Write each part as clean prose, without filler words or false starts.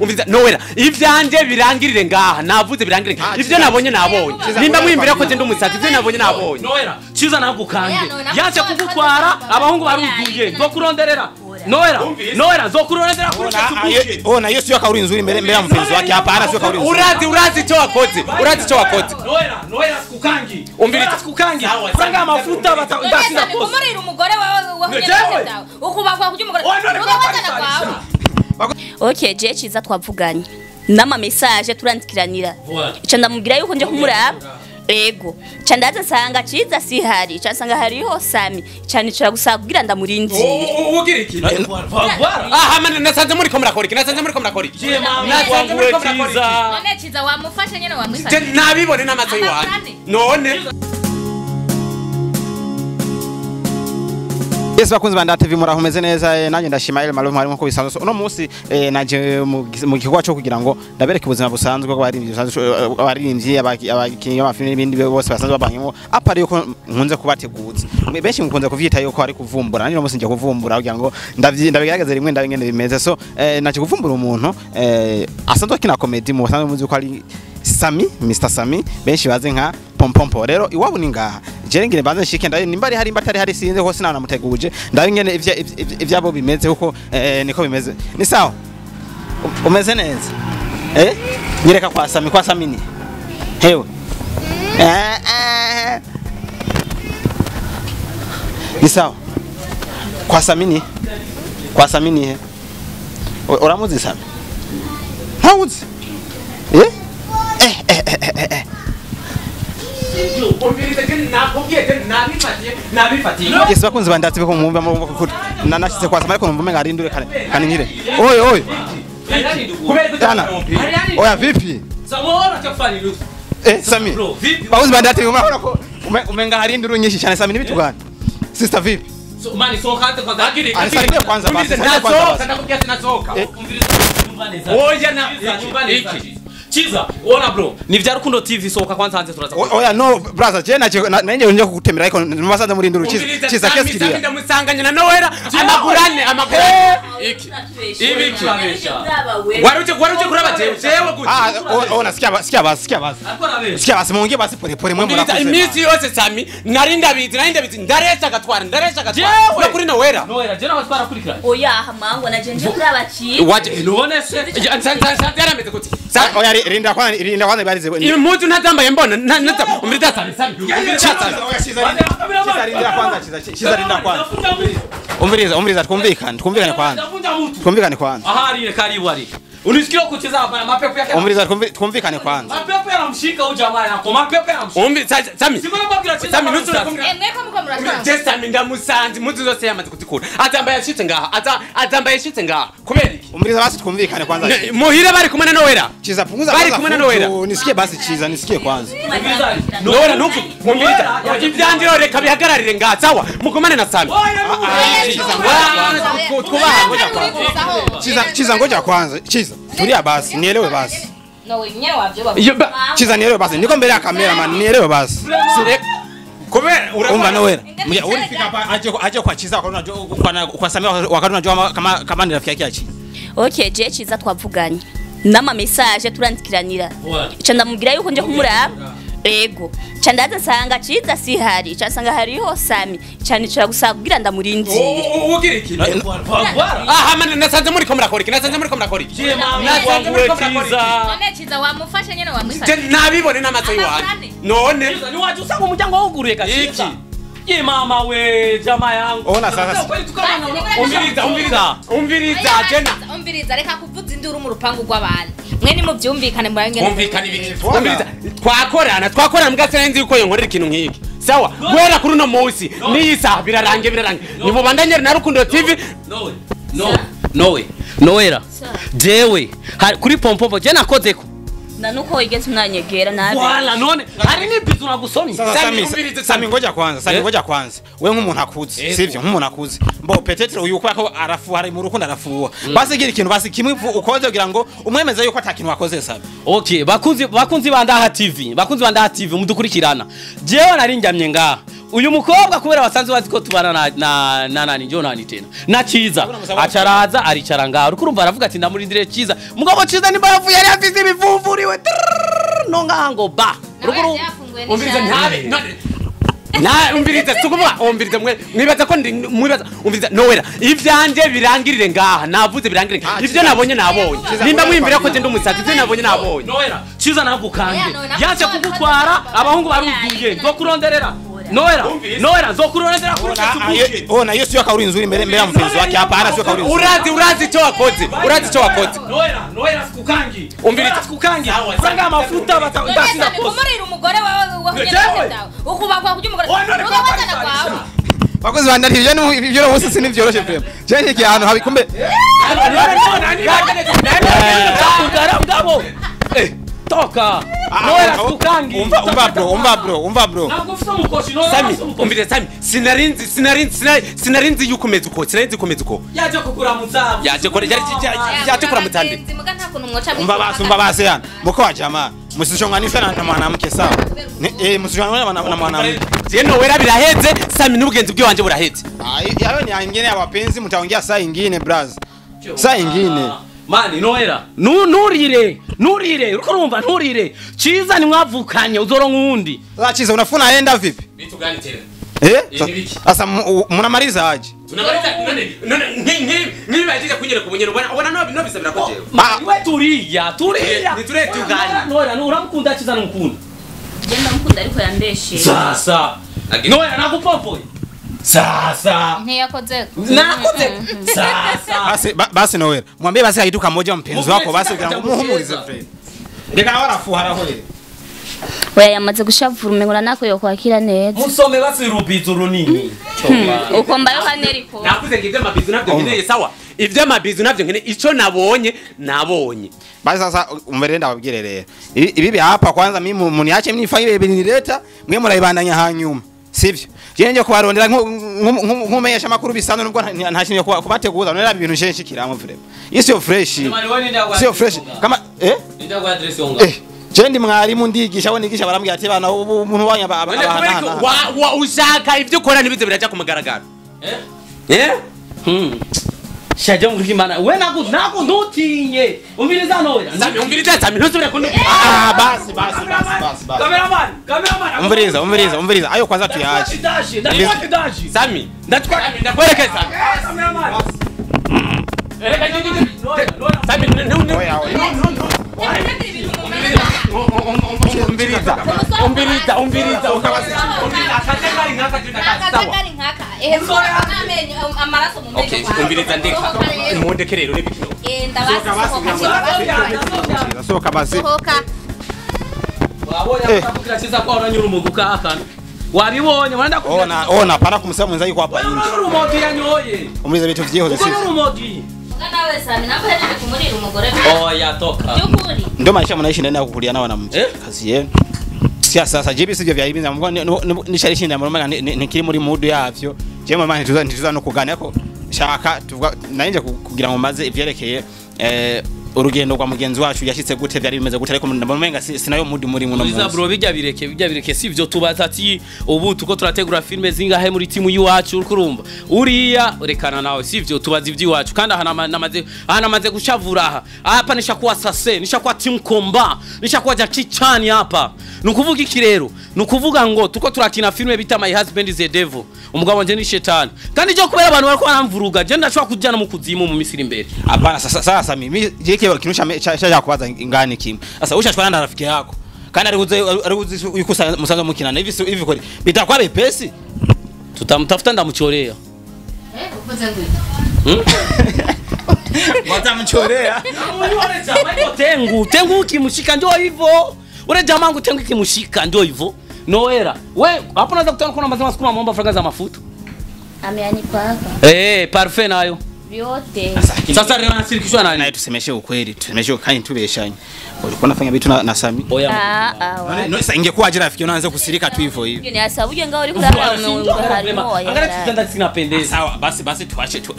Umviza Noella ivyanje birangirire ngaha navuze birangirire ivyo nabonye nimba mwimbira ko genda umusazi ivyo nabonye nabonye Noella ciza nagukange yaje kugutwara abahungu baruzuye zo kuronderera Noella zo kuronderera kuri ona Yesu yakawuri nzuri mbere ya mpenzi wake hapa ana sio kawuri urazi cyo wakoze Noella skukangi umvira skukangi franga amafuta batasiza kose kumurira umugore wawe wahunyeza ukubakwa kujya umugore ugabatana kwawe. Okay, je ciza twavuganye nama message turandikiranira ica ndamubwira yuko nje kumuraba ego ca ndaza nsanga ciza sihari ca nsanga hariho Sami cyane cira gusaba kugira ndamurindire ugira iki aha nasanze muri ko murakora iki nasanze muri ko murakora iki nasanze muri ko murakora iki none ciza wamufashe nyene wamwisha nabibone n'amaso yiwanjye none Yes bakunzi banda TV murahumeze neza nanjye ndashima ile malo harimo ko bisanzwe uno munsi naje mu gikorwa cyo kugira ngo ndabereke ubuzima busanzwe bw'abaririmbyi abakinyi b'amafilime n'ibindi bose basanzwe babanyemo apari yuko nkunze kubateguza benshi mukunze kuvyita yuko ari kuvumbura nanjye no munsi nje kuvumbura kugira ngo ndabigaragaza rimwe ndabingene bimeze so naje kuvumbura umuntu asanzwe kina comedy mu basanzwe muzi ko ari Sami Mr Sami benshi baze nka Pompompo rero iwabo ni ngaha jerengire banze nshike ndaye nimbari hari imbatari hari sinze hose nanamuteguje ndabingene ivyabo bimeze kuko niko bimeze ni sawa umeze neza nyereka kwa Sami ni hewe ni sawa kwa Sami ni he uramuzi Sami hawuzi Yes bakunzi bandatse ko mwumva nanashitse kwa Sami ariko numva ngarindure kane nkire oyo oya vipi Samora cyafani rusu Sami bakunzi bandatse ko umenga harindure nyinshi cyane Sami nibitugana sister vipi so mani so kante kwa dagiri alisalimia kwanza basi nasoka oya na nyumbani Chiza, ona bro, ni vya Rukundo TV soka kwanza hanze turaza. Oya no brother, je nanje unje kugutemera ariko numasanze muri nduru Chiza kesi kiriya. Ndamusanganye na Noella amagurane iki. Ibi kirabesha. Waruje kuraba jewe gute. Ona sikia basi mungi basi pole mwe murakoze. Imisi yose Sami narinda bizi ndareza gatwara no kuri Noella je nabatwara kuri kira. Oya hamango na jenje kuraba ki. Waje none se yarameze gute. Oya rinda kwanza barize. Imutu natambaye mbona umrita Sami. Chiza rinda kwanza. Umriza twumvikane kwanza. Ahari karibu ari. Unisikio kucheza mapepo yake. Umriza twumvikane kwanza. Mapepo yanamshika huyu jamaa yako. Mapepo yanamshika. Sami. Simona babira chiza. Sami nusu mweko muko murashaka. Sami ndamusanze mutu zose yamaze kutikura. Atambaye yashitse ngaha. Kubera iki? Umriza basi twumvikane kwanza. Muhira bari kumwe na Noella. Chiza punguza bari kumwe na Noella. Nisikie basi Chiza nisikie kwanza. Noella nuko mumbita. Ivyanje reka bihagararire ngaha sawa. Mukomane na Sami. Chiza ngoja kwanza. Chiza tulia basi nielewe basi. No wenyewe wavyo Chiza nielewe basi. Niko mbele ya kamera man nielewe basi. Kubera umva Noella. Ulifika hapa aje kwa Chiza kwa Sami wakati unajua kama ni rafiki yake achi. Okay, je ciza twavuganye nama message turandikiranira ica ndamubwira yuko nje kumuraba ego ca ndaza nsanga ciza sihari ca nsanga hariho Sami cyane cira gusaba kugira ndamurindire ugira iki aha nasanze muri ko murakora iki nasanze muri ko murakora iki nasanze muri ko murakora iki none ciza wamufashe nyene wamwisha nabibone n'amaso yiwanjye none ni waje usanga umuryango wuguruye gachiza ye mama we jamaa yangu ona sasa umviriza reka kuvuza induru mu rupangu rw'abantu mwe ni mu byumvikane murangene umvikane ibiki twakorana mgasenzi yuko yonkorera ikintu nk'iki sawa gwera kuri no munsi nisa birarange ni mu bandanye na Rukundo TV Noella jewe kuri Pompompo je nakozeko nanuko igeze mwanyegera nabe wala none hari nibizu nagusoni Sami ngoja kwanza we nk'umuntu akuze sivyo nk'umuntu akuze mbo petetre uyu kwako arafu hari mu Rukundo arafuwa basi gira ikintu basi kimwe ukoze kugira ngo umwemeze yuko atakintu wakoze Sami. Okay bakunzi bandaha TV mudukurikirana jewe narinjamye ngaha uyu mukobwa kubera wasanze wazi ko tubana na nani njo nani tena na Ciza acaraza aricara ngaho urumva aravuga ati ndamurindire Ciza mugabo Ciza nimba yavuye yari afise ibivumvuriwe no ngango ba ruguru umviriza ntabe na umviriza tukuvuga umviriza mwibaza ko mwibaza umviriza nowera ivyanje birangirire ngaha navuze birangirire ivyo nabonye nimba mwimbira ko je ndumusazi ivyo nabonye nabonye nowera Ciza nagukange yaje kugutwara abahungu baruzuye zo kuronderera Noera zokurondera kuri tukuye. Ona Yesu yakawuri nzuri mbere ya mpenzi wake hapa ara sio kauri. Urazi cyo wakoze. Noera sikukangi. Umviriza sikukangi. Sanga amafuta batashira kose. Kumurira umugore wawe wakugenda ukubakwa kujya umugore. Ukabazana kwawe. Bakozi bandari ibyo bose sinivyoroshe prema. Je iki ahantu habikumbe. Ngabo. Toka. Noera sikukangi. Umva bro. Nagufite umukoshi Noera. Sami, umvire Sami, sinarinzi yuko umeze uko. Sinarinzi komeza uko. Yaje kugura muzabu. Yaje kugura mutande. Umva basi yana. Muko wa jamaa. Musishonganisha na mwanamke sawa. Musishonganisha na mwanamke. Je Noera biraheze, Sami n'ubugenzi bwe wanje buraheze. Yawe ni ingine abapenzi mutaongea saa ingine brother. Saa ingine. Mani Noera nurire uko urumva nturire Ciza ni mwavukanye uzoronka undi Ciza unafuna aenda vipi Vitu gani tena sasa munamaliza aje tunamaliza nini baje kunyere kubunyero ubona no bisabira ko jewe wewe turiya ni turetu gani Noera uramukunda Ciza n'umukunda genda mukunda ariko yandeshe sasa Noera nagupopoye sasa ntiyakoze sasa basi Noera mwambie basi haituka moja mpenzi wako basi kugira ngo muhumurize friend ndeka nawe arafuhara hore oya yamaze gushavura umengura nako yo kwakira neza musome basi rubizo runini ukomba yo haneriko nakuze ngivye amabizu navyo nkeneye sawa ivyo amabizu navyo nkeneye ico nabonye basi sasa umbere ndababwire rero ibi hapa kwanza mimi muniache mnifanye binileta mwe murayibandanya hanyuma sivyo jenje kubarondera nkumeyesha makuru bisano nubwo ntashimye kubateguza nera ibintu shenshi kiramo vrema isiyo fresh sio fresh kama ndagwa address yonga jendi mwarimu ndigisha wonigisha barambwira ati bana umuntu wanya wa ushaka ivyo ukora nibize biraja kumugaragara shaje nguriki mana we naku ntutinye umviriza Noera umviriza Sami ntuzure kuno basi cameraman umviriza ayo kwanza tuyaje dashi Sami ndakwereke Sami cameraman Sami umviriza umviriza ndeka imundeke rero n'ibikino soka basi wabonye akabukira Ciza kwa uranyura umuguka akana wabibonye wanda kubona ona pana kumusaba mwenza yuko hapa inje urumogi yanyoye umuriza bitu vyihoze sivyo urumogi nawe Sami nako yaje kumurira umugore oya toka byukuri ndo maisha mnaishi ndani ya kukulia na wanamke kazi yenu sasa jibi sivyo vya ibinza mbwa nishari shinda murumanga nikiri muri mood yavyo je mama ntituza no kuganira ko shaka tuvuga narinje kugira ngo maze ivyerekeye urugendo kwa mugenzi wacu yashitse gute byari bimeze gute ariko ndamenga sinayo mood muri muno muzi bro bijya bireke sivyo tubaza ati ubu tuko turategura filme zingahe muri timu yiwacu urumva uriya rekana nawe sivyo tubaza ivyiwacu kandi ahanamaze gushavura hapa nishakuwa sase nishakuwa team combat nishakuwa Jackie Chan hapa nukuvuga iki rero nukuvuga ngo tuko turakina filme bita My Husband is a Devil umugabo wanje ni shetani kandi je kubera abantu bariko baramvuruga je ndashobora kujana mu kuzimu mu misiri imbere hapana sasa mimi je kiyo kintu cha kubaza ingane kimwe sasa ushashwana na rafiki yako kandi ari yuko musanzwe mukina hivi kuri bitakuwa bepesi tutamtafuta ndamuchorea uvuze ngo watamchorea unaona jamaa tengu kimushika ndio hivyo ule jamaa wangu tengu kimushika ndio hivyo Noera we hapo unaweza kutana kuna mazima siku naomba franga za mafuta ameanipa hapa parfait nayo vyote. Sasa leo nasirikishwa na naye nani? tusemeshe ukweli, tusemeshe kandi tubeshanye. Ulikuwa unafanya vitu na Sami? Oya. No, sasa ingekuwa aje rafiki unaanza kusirika tu hivyo hivyo. Ni asabu je ngao liko la harimo Angalia kitanda sinapendeza. Sawa, basi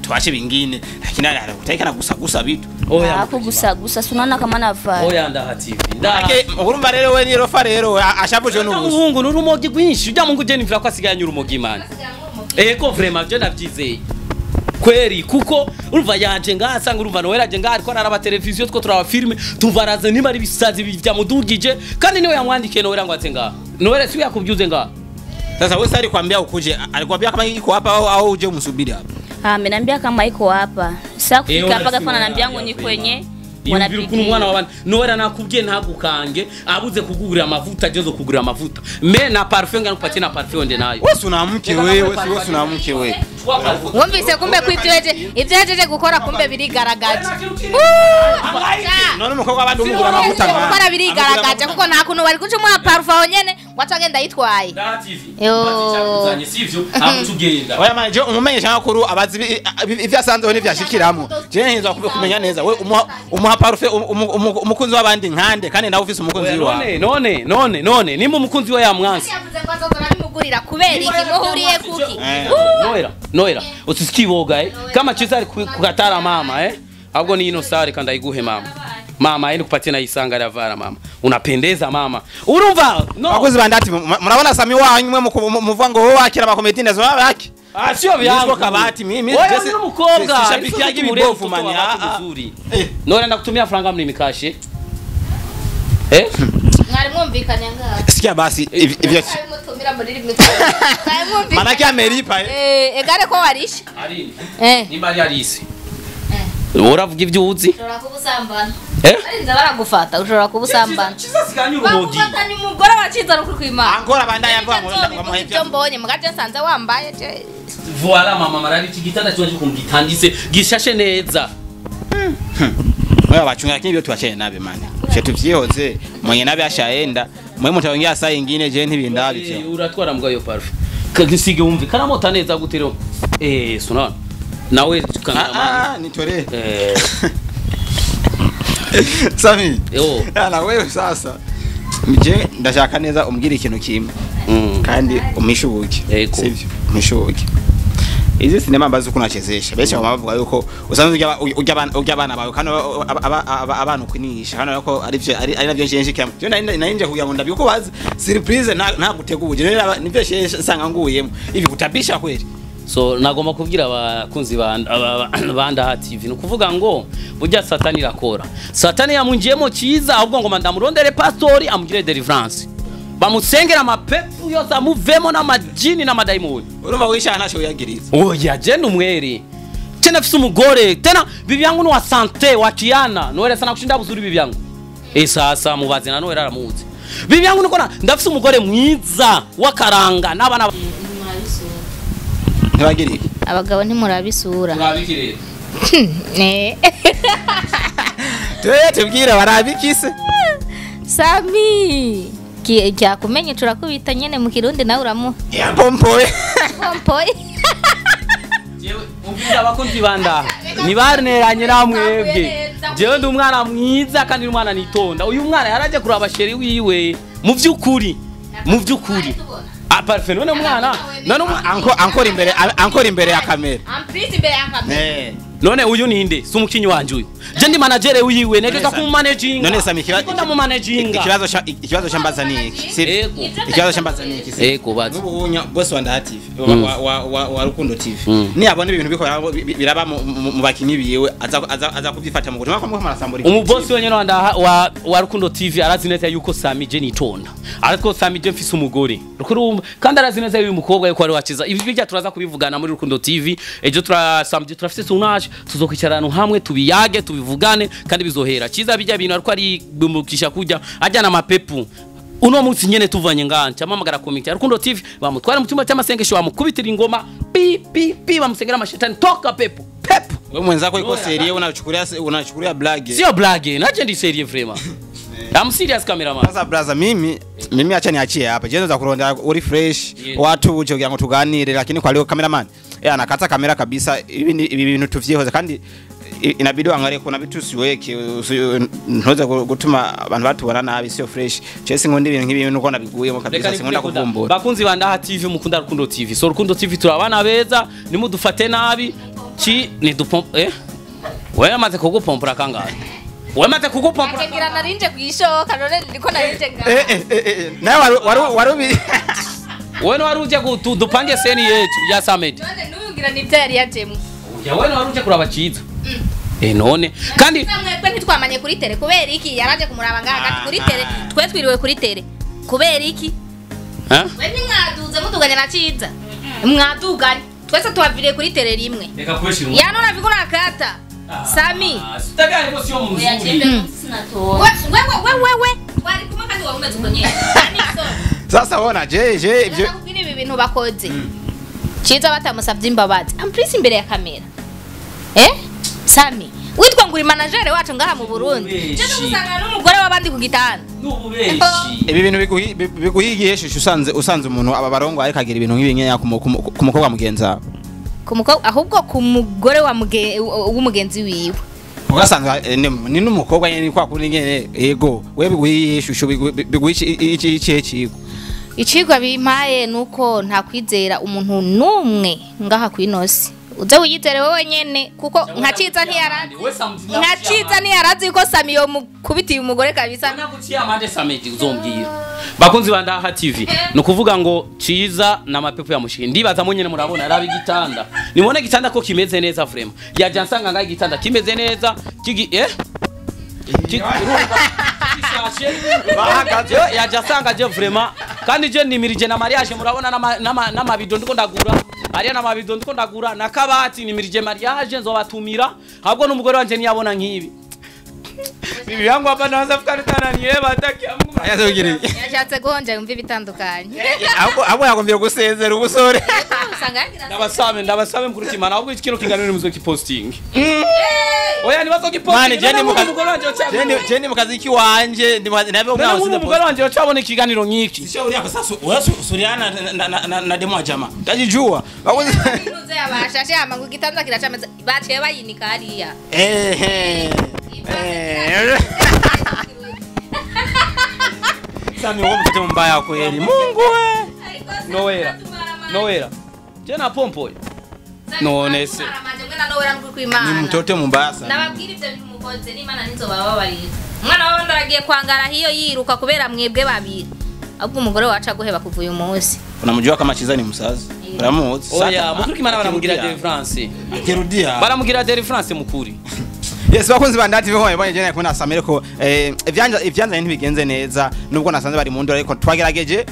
tuache vingine. Lakini anataka na gusa vitu. Oya. kugusa sunaona kama navaa. Oya ndaha TV. Ndaha. Ake urumva rero we ni rofa rero ashavuje n'ubusa. Umuhungu n'urumogi rwinshi. Ujya mungu je nivira ko asiganye urumogi imana. Eko vraiment je navyizeye. Kweri kuko urumva yaje ngasanga urumva Noel aje nga ariko araba televiziyo two turaba filme tuvaraze niba ari bisazi bya mudugije kandi niwe yamwandike Noel ngo atenga Noel si yakubyuze nga Sasa wewe sasa kwambia ukuje, alikwambia kama iko hapa au uje umsubiri hapa? Ameniambia kama iko hapa. Sasa kufika hapa kwa ananiambia ngo ni kwenye Wanapiki mwana wa bana Noel anakubye ntagukange abuze kugurira amavuta ajezo kugurira amavuta me na parfum ngana kupatia na parfum nde nayo Wewe una mke wewe, wewe una mke wewe. Wumvise kumbe kwivyeje gukora kumbe birigaragaje. None umukobwa abandi umugura amavuta nka. Gukora birigaragaje kuko nta kuntu bari kuca umwa parfum nyene watagenda yitwaye. Yo. sivyo amutugenda Oya manje umumenyesha makuru abazi ivyo asanzwe n'ivyashikiramo. Je nhinza kumenya neza we umuha parfum umukunzi w'abandi nkande kandi nawe ufise umukunzi wawe. none nimba umukunzi we yamwansi Yavuze ngo azozana bimugurira kubera iki muhuriye kuki. Noera usisikiboga kama chizari kukatara mama ahubwo ni ino sare kandi ayiguhe mama yende kupatia na isanga ya vara mama unapendeza mama urumva no Bakozi bandati murabona Sami wanyu mwe muvuga ngo wowe akira amakomedi ndazo baki. sio byangu kabati mimi wewe umukobwa sishabikia kibofu mani Noera ndakutumia franga mni mikashe Mwari mwumvikanye ngaho. sikia basi ivyo Mutumira muri mikoro. manake amelipa Egare ko warisha. ari Eh. nimba ari isi uravuga ibyo uzi Ushobora kubusambana. Eh? Arinza baragufata ushobora kubusambana. chiza sikanye urumogi Bagufatanye umugore waciza no kwimana. ankora bandaya avuga ngo Ibyo mbonye mugaje nsanze wambaye je. Voilà mama marari iki gitanda cyo kumgitandise gishashe neza Mwe bachunga lakini byo tuachane nabe mani. Je tuvyihoze mwenye nabe ashaenda. Mwe mutaongea saa nyingine je ntibindabi cyo. uratwara mbwa yo parfum kagisige wumvi kana mota neza gutero sunana nawe kameraman nitore. Sami. Yo. Na wewe sasa. Je ndashaka neza umbwira ikintu kimwe. Kandi umishubuke. Sivyo? Umishubuke. Izi sinema ambazo kunachezesha besha bavuga yuko usanzwe ujya abana bawe kandi abantu kwinisha hano yuko ari navyo shenshi cyane cyo narinje kugira ngo ndabyo ko bazi surprise nta guteguje nivyo shenshi sanga nguyemo ivi kutabisha kweli so nagomba kubwira abakunzi banda ha TV no kuvuga ngo burya satani irakora satani yamunjiyemo cyiza ahubwo ngo ndamurondere pastori amugire deliverance bamusengera amapepu yose amuvemo n'amajini n'amadaimoni urumva wisha ntacho yagiriza oya jenda umwere tena afise umugore tena bibi yangu ni wa sante wa Kiana Noel sana kushinda buzuri bibi yangu sasa mubaze na Noel aramuzi bibi yangu niko ndafise umugore mwiza wakaranga n'abana ntibagirike Abagabo ntimurabisura. turabikire tubwira barabikise Sami. Kyakumenye turakubita nyene mu Kirundi nawe uramu. ya pompoye Pompoye. jewe umvira abakunzi banda nibarneranye namwebwe jewe ndi umwana mwiza kandi umwana nitonda uyu mwana yaraje kuraba sheri wiwe mu byukuri parfait none mwana none ankora imbere ya kamera Amprise imbere ya kamera. none uyu ninde si umukinyi wanje uyu je ndi manager wiwe negeza ku managing none Sami ikibazo cyambaza ni iki ikibazo cyambaza ni iki bazi n'ubunya boss wa Ndaha TV wa Rukundo TV ni abone ibintu bikora biraba mu bakinyi biwe aza kubyifata mu gutuma ko marasambura umubosi wenyene wa Rukundo TV arazi neza yuko Sami je nitonda ariko Sami je mfise umugore rukurumba kandi arazi neza yuko umukobwa yuko ari waciza ibi bijya turaza kubivugana muri Rukundo TV ejo turasamje turafise sunage tuzokwicarana hamwe tubiyage tubivugane kandi bizohera ciza bijya bintu ariko ari bumukisha kujya ajyana amapepu uno munsi nyene tuvanye nganje amamagara komite Rukundo TV bamutwara mu cyumba cy'amasengesho bamukubitira ingoma pi bamusengera amashetani toka pepu wewe mwenzako iko serie unachukulia blague sio blague naje ndi serie vraiment I'm serious cameraman sasa brother mimi acha niachie hapa je za kurondera uri fresh watu uje kugira ngo tuganire lakini kwa leo cameraman nakata kamera kabisa ibi bintu tuvyihoze kandi inabidi wangalie kuna vitu siweke ntoza gutuma abantu batubona nabi sio fresh chese ngondi ibintu nk'ibi nuko nabiguyemo kabisa sinkunda kuvumbura bakunzi bandaha TV mukunda Rukundo TV so Rukundo TV turabana beza nimudufate nabi ki ni dupompe wewe amaze kugupompura kangahe wewe amaze kugupompura akengira narinje kwishoka none ndiko narinje nga nawe warubi wewe waruje dupange seni yetu ya Summit none nuyugira nivyo yari yajemo ya wewe waruje kuraba ciza none kandi mwebwe ntitwamanye kuri tele kubera iki yaraje kumuraba ngaha kuri tele twe twiriwe kuri tele kubera iki we nimwaduze mutuganye na ciza mwaduganye twese twaviriye kuri tele rimwe reka kweshira yano naviko nakata Sami sitagari bose yo muzuri wewe twari kumwe kandi wabumeze uko nyine sasa bona je ibyo nakubwira ibi bintu bakoze ciza batamusavye imbabazi amprise imbere ya kamera Sami witwa nguri manager wacu ngaha mu Burundi je n'usanga n'umugore wabandi ku gitanda n'ububeshi ibi bintu biguhigiye shushu usanze umuntu aba barongo ariko agira ibintu nk'ibi nkenya ku mukobwa mugenza ku mukobwa ahubwo ku mugore w'umugenzi wiwe ugasanga ni n'umukobwa nyene kwa kuri nyene yego we biguhiye shushu biguhiye iki kigo icigwa bimpaye nuko nta kwizera umuntu numwe ngaha kwinosi uze wiyizere wewe nyene kuko nka ciza ntiyarazi ko Sami yo mukubitiye umugore kabisa naguciye amande Samedi uzombwira bakunzi bandaha TV no kuvuga ngo ciza na mapepo ya mushiki ndibaza mo nyene murabona arabi gitanda nimone gitanda ko kimeze neza vraiment yaje ansanga ngaho igitanda kimeze neza yaje asanga je vraiment kandi je nimirije na mariage murabona n'amabido ndiko ndagura ariya n'amabido ndiko ndagura na kabati nimirije mariage nzobatumira ahubwo n'umugore wanje niyabona nk'ibi bibi yangu hapa naanza kukarikana ni yeba ataki amwe ayazogire yashatse guhonja yumva ibitandukanye abo yagombye gusezera ubusore ndabasabe mkurutimana ahubwo ikino kiganiro muzo kiposting oya nibazo kiposting mane jeni mukazi ki wanje nabe umugore wanje yacabona ikiganiro nkiki sio uri sasa usuriana na demo ya jamaa tajijua bakoze nuze yabashashe amangu gitanza kiracameza baciye bayinika hariya Sami uwo mfite mbaya kweli Mungu we Noera tena pompo none se ni mtoto mbaya sana nababwira ivyo bimukoze n'Imana nizobaba barira umwana wawe ndaragiye kwangara hiyo yiruka kubera mwebwe babiri ahubwo umugore wacu aguheba kuvuye umunsi unamujua kama Chiza ni musazi uramuzi oya mukurikimana baramugira de France akirudia baramugira de France mukuri Yes bakunzi bandati bihoye banye je nakubona Samere ko ivyanza ntibigenze neza nubwo nasanze bari mu ndoro ariko twagerageje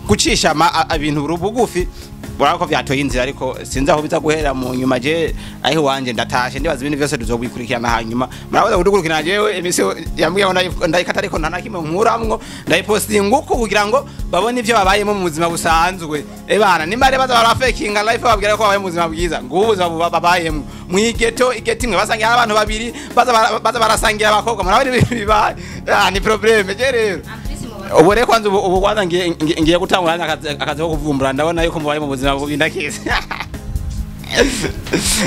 gucisha ibintu bugufi barako vyatoye inzira ariko sinzi aho biza guhera mu nyuma je aho wanje ndatashe ndibaza ibintu byose tuzobikurikirana hanyuma murabaza kudukurikirana jewe emission yambwiye ndayikata ariko ntanakimwe nkuramwo ndayiposting uko kugira ngo babone ivyo babayemo mu buzima busanzwe bana nimba baza barafakinga life babwira ko babaye mu buzima bwiza ngubuza babayemo mwigeto igetimwe basangira abantu babiri baza barasangira abakobwa murabona ibintu bibaye ni problème je rero ubore kwanza ubu kwanza ngiye gutangura akazi ko kuvumbura ndabona yuko mubaye mu buzima bubindakeze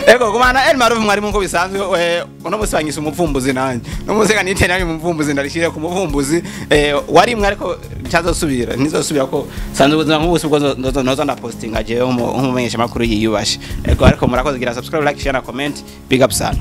ego kumana Elmar mwari munko bisanzwe uno musibanyisa umuvumbuzi nanje no museka nitena ari umuvumbuzi ndarishire ku muvumbuzi wari mwe ariko cyazosubira nizosubira ko sanze ubuzima nk'ubusi bwo noza nda posting aje umumenyesha makuru yiyubashe ego ariko murakoze gira subscribe like share na comment big up sana